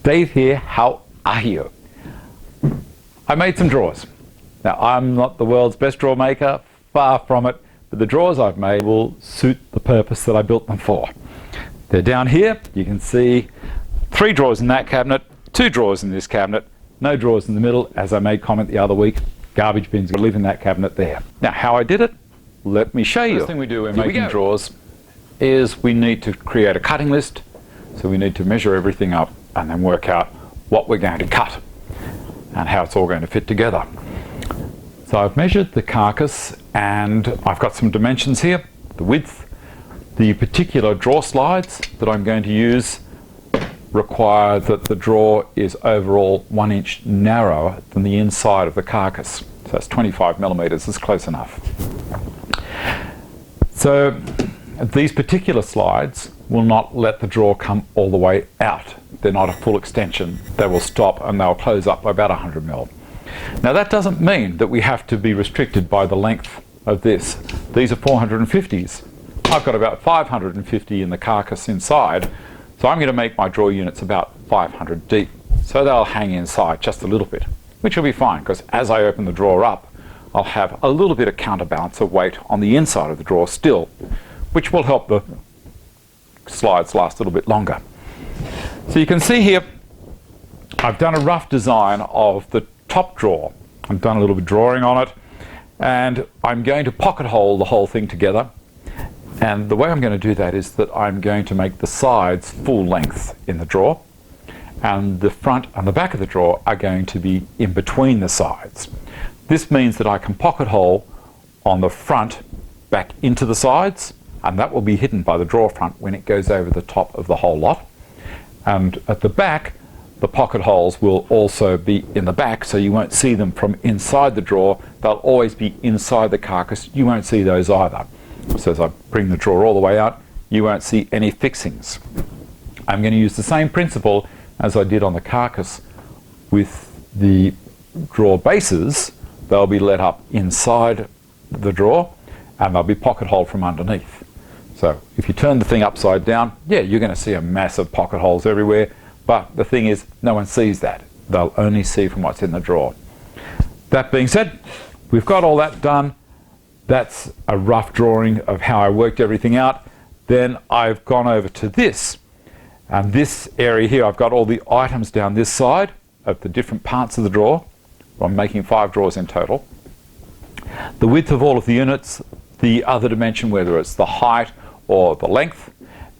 Dave here, how are you? I made some drawers. Now, I'm not the world's best drawer maker, far from it, but the drawers I've made will suit the purpose that I built them for. They're down here. You can see 3 drawers in that cabinet, 2 drawers in this cabinet, no drawers in the middle, as I made comment the other week. Garbage bins live in that cabinet there. Now, how I did it, let me show you. The first thing we do when making drawers is we need to create a cutting list. So we need to measure everything up and then work out what we're going to cut and how it's all going to fit together. So I've measured the carcass and I've got some dimensions here, the width. The particular drawer slides that I'm going to use require that the drawer is overall 1 inch narrower than the inside of the carcass. So that's 25 millimeters, is close enough. So these particular slides will not let the drawer come all the way out. They're not a full extension. They will stop and they'll close up by about 100 mil. Now that doesn't mean that we have to be restricted by the length of this. These are 450s. I've got about 550 in the carcass inside, so I'm going to make my drawer units about 500 deep. So they'll hang inside just a little bit, which will be fine because as I open the drawer up, I'll have a little bit of counterbalance of weight on the inside of the drawer still, which will help the slides last a little bit longer. So you can see here, I've done a rough design of the top drawer. I've done a little bit of drawing on it, and I'm going to pocket hole the whole thing together. And the way I'm going to do that is that I'm going to make the sides full length in the drawer, and the front and the back of the drawer are going to be in between the sides. This means that I can pocket hole on the front back into the sides, and that will be hidden by the drawer front when it goes over the top of the whole lot. And at the back, the pocket holes will also be in the back, so you won't see them from inside the drawer. They'll always be inside the carcass. You won't see those either. So as I bring the drawer all the way out, you won't see any fixings. I'm going to use the same principle as I did on the carcass with the drawer bases. They'll be let up inside the drawer and they'll be pocket holed from underneath. So if you turn the thing upside down, yeah, you're going to see a massive pocket holes everywhere, but the thing is, no one sees that. They'll only see from what's in the drawer. That being said, we've got all that done. That's a rough drawing of how I worked everything out. Then I've gone over to this, and this area here, I've got all the items down this side of the different parts of the drawer. I'm making 5 drawers in total. The width of all of the units, the other dimension, whether it's the height or the length,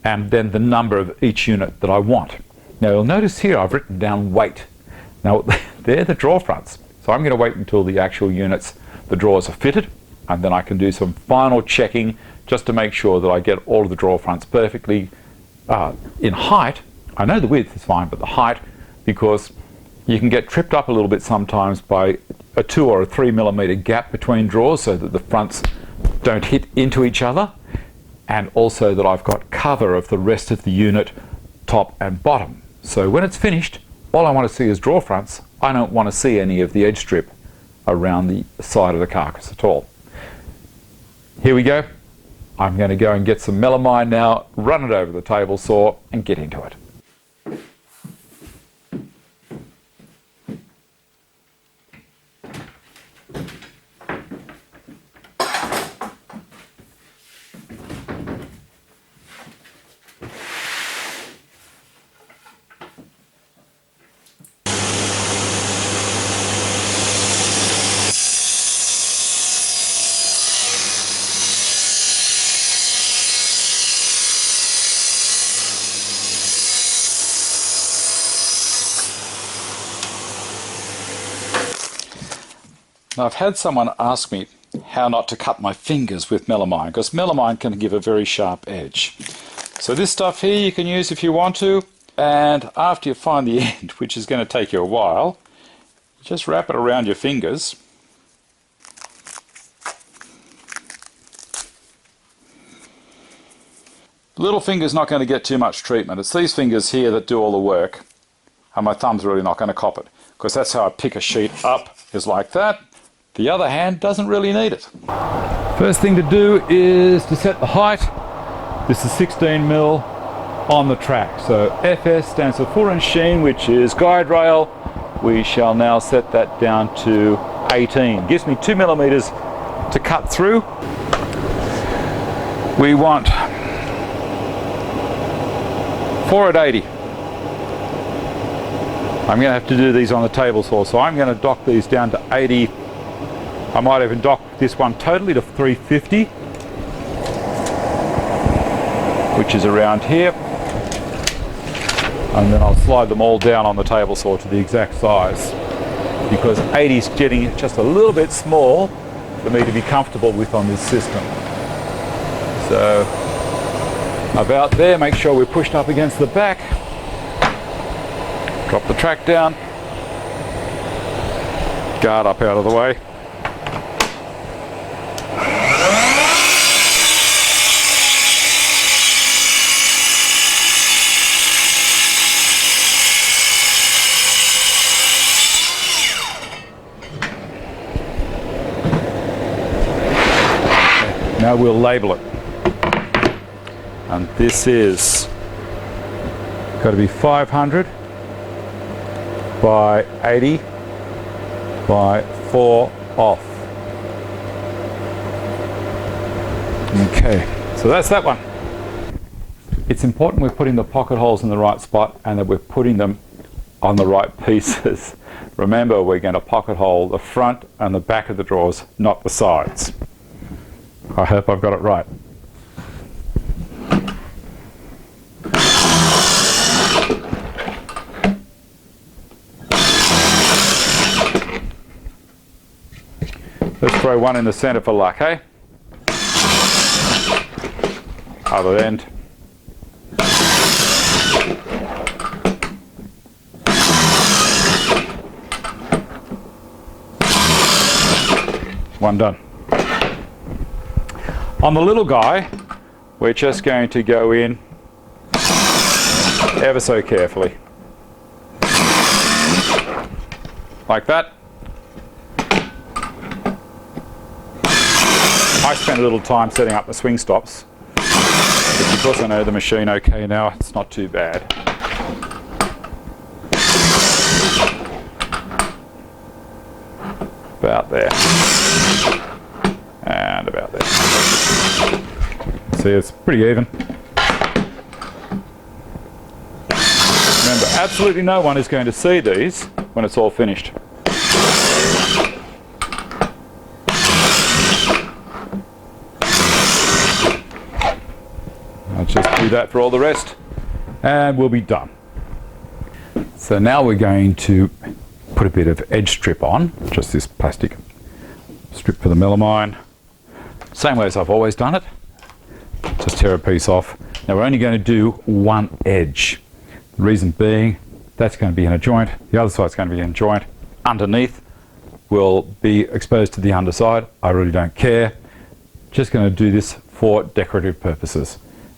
and then the number of each unit that I want. Now you'll notice here I've written down weight. Now they're the drawer fronts, so I'm going to wait until the actual units, the drawers are fitted, and then I can do some final checking just to make sure that I get all of the drawer fronts perfectly in height. I know the width is fine, but the height, because you can get tripped up a little bit sometimes by a 2 or a 3 millimeter gap between drawers so that the fronts don't hit into each other, and also that I've got cover of the rest of the unit, top and bottom. So when it's finished, all I want to see is drawer fronts. I don't want to see any of the edge strip around the side of the carcass at all. Here we go. I'm going to go and get some melamine now, run it over the table saw and get into it. Now, I've had someone ask me how not to cut my fingers with melamine, because melamine can give a very sharp edge. So this stuff here you can use if you want to, and after you find the end, which is going to take you a while, just wrap it around your fingers. The little finger's not going to get too much treatment. It's these fingers here that do all the work, and my thumb's really not going to cop it, because that's how I pick a sheet up, is like that. The other hand doesn't really need it. First thing to do is to set the height. This is 16 mil. on the track. So FS stands for full and sheen, which is guide rail. We shall now set that down to 18. Gives me 2 millimeters to cut through. We want 4 at 80. I'm going to have to do these on the table saw, so I'm going to dock these down to 80. I might even dock this one totally to 350, which is around here. And then I'll slide them all down on the table saw to the exact size, because 80 is getting just a little bit small for me to be comfortable with on this system. So about there, make sure we're pushed up against the back. Drop the track down. Guard up out of the way. Now we'll label it. And this is got to be 500 by 80 by 4 off. Okay, so that's that one. It's important we're putting the pocket holes in the right spot and that we're putting them on the right pieces. Remember, we're going to pocket hole the front and the back of the drawers, not the sides. I hope I've got it right. Let's throw one in the center for luck, eh? Other end. One done. On the little guy, we're just going to go in ever so carefully. Like that. I spent a little time setting up the swing stops, but because I know the machine okay now, it's not too bad. About there. And about there. See, it's pretty even. Remember, absolutely no one is going to see these when it's all finished. I'll just do that for all the rest and we'll be done. So now we're going to put a bit of edge strip on, just this plastic strip for the melamine. Same way as I've always done it. Just tear a piece off. Now we're only going to do one edge. The reason being, that's going to be in a joint, the other side's going to be in a joint. Underneath will be exposed to the underside. I really don't care. Just going to do this for decorative purposes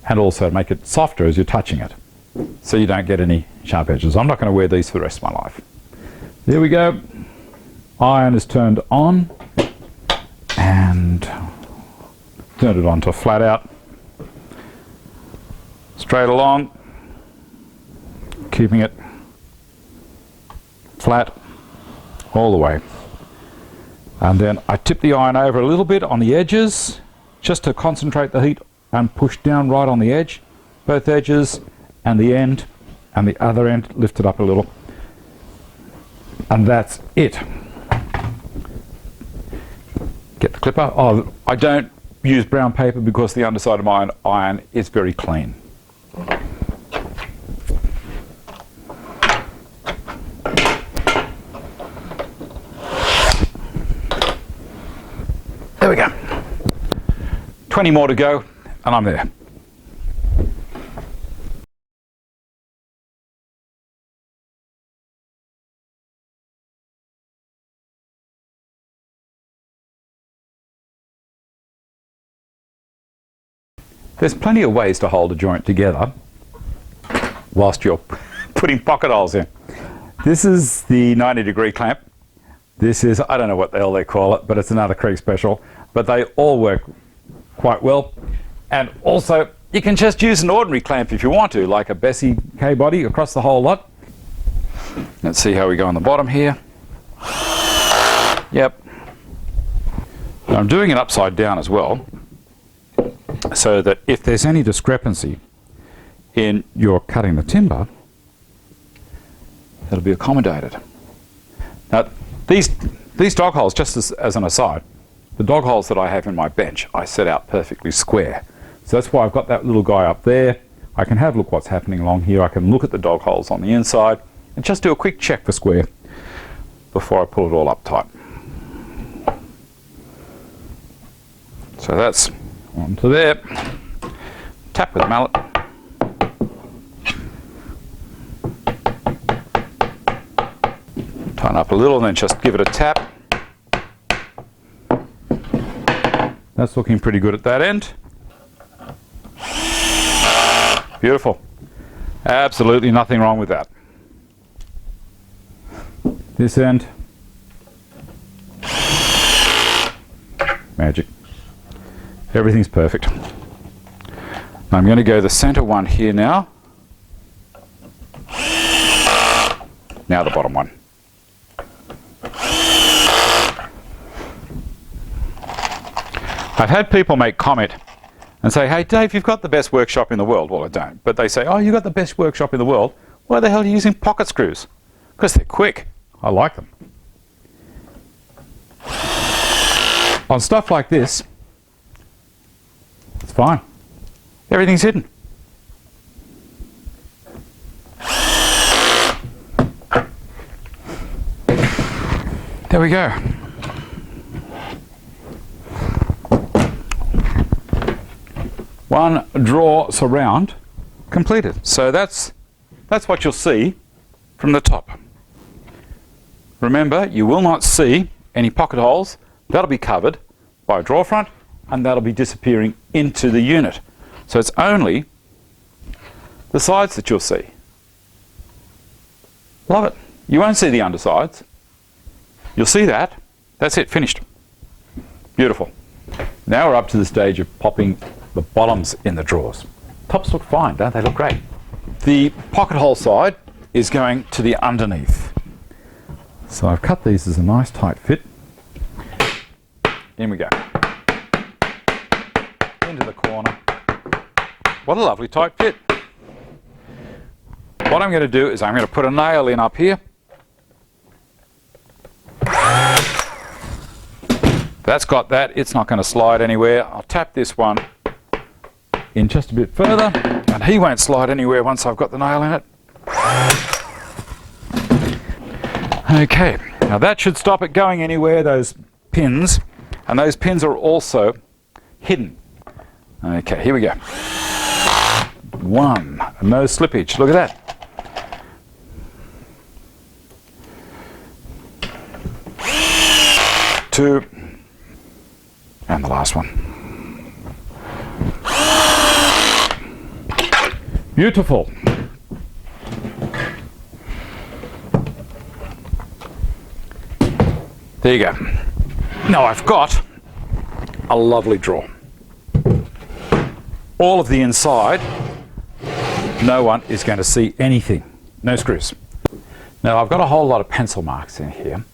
and also make it softer as you're touching it, so you don't get any sharp edges. I'm not going to wear these for the rest of my life. There we go. Iron is turned on and turned it on to flat out. Straight along, keeping it flat all the way. And then I tip the iron over a little bit on the edges just to concentrate the heat and push down right on the edge, both edges and the end and the other end, lift it up a little. And that's it. Get the clipper. Oh, I don't use brown paper because the underside of my iron is very clean. There we go. 20 more to go and I'm there. There's plenty of ways to hold a joint together whilst you're putting pocket holes in. This is the 90-degree clamp. This is, I don't know what the hell they call it, but it's another Krieg special. But they all work quite well. And also, you can just use an ordinary clamp if you want to, like a Bessie K-body across the whole lot. Let's see how we go on the bottom here. Yep. Now I'm doing it upside down as well, so that if there's any discrepancy in your cutting the timber, it'll be accommodated. Now these dog holes, just as an aside, the dog holes that I have in my bench I set out perfectly square. So that's why I've got that little guy up there. I can have a look what's happening along here. I can look at the dog holes on the inside and just do a quick check for square before I pull it all up tight. So that's onto there. Tap with the mallet. Tighten up a little and then just give it a tap. That's looking pretty good at that end. Beautiful. Absolutely nothing wrong with that. This end. Magic. Everything's perfect. I'm going to go the center one here now. Now the bottom one. I've had people make comment and say, hey Dave, you've got the best workshop in the world. Well, I don't. But they say, oh, you've got the best workshop in the world. Why the hell are you using pocket screws? Because they're quick. I like them. On stuff like this, it's fine. Everything's hidden. There we go. One drawer surround completed. So that's what you'll see from the top. Remember, you will not see any pocket holes. That'll be covered by a drawer front and that'll be disappearing into the unit. So it's only the sides that you'll see. Love it. You won't see the undersides. You'll see that. That's it, finished. Beautiful. Now we're up to the stage of popping the bottoms in the drawers. Tops look fine, don't they? Look great. The pocket hole side is going to the underneath. So I've cut these as a nice tight fit. In we go. Into the corner. What a lovely tight fit. What I'm going to do is I'm going to put a nail in up here. That's got that. It's not going to slide anywhere. I'll tap this one in just a bit further and he won't slide anywhere once I've got the nail in it. Okay, now that should stop it going anywhere, those pins, and those pins are also hidden. Okay, here we go. One, no slippage, look at that. Two, and the last one. Beautiful. There you go. Now I've got a lovely drawer. All of the inside, no one is going to see anything. No screws. Now I've got a whole lot of pencil marks in here.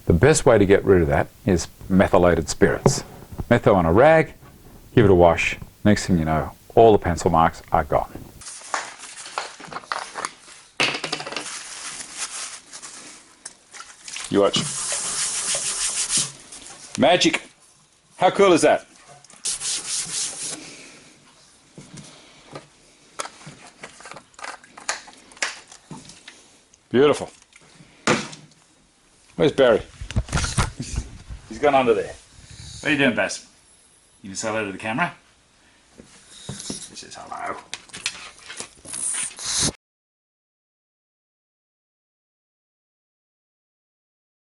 The best way to get rid of that is methylated spirits. Metho on a rag, give it a wash. Next thing you know, all the pencil marks are gone. You watch. Magic. How cool is that? Beautiful. Where's Barry? He's gone under there. What are you doing, Bass? You can say hello to the camera? He says hello.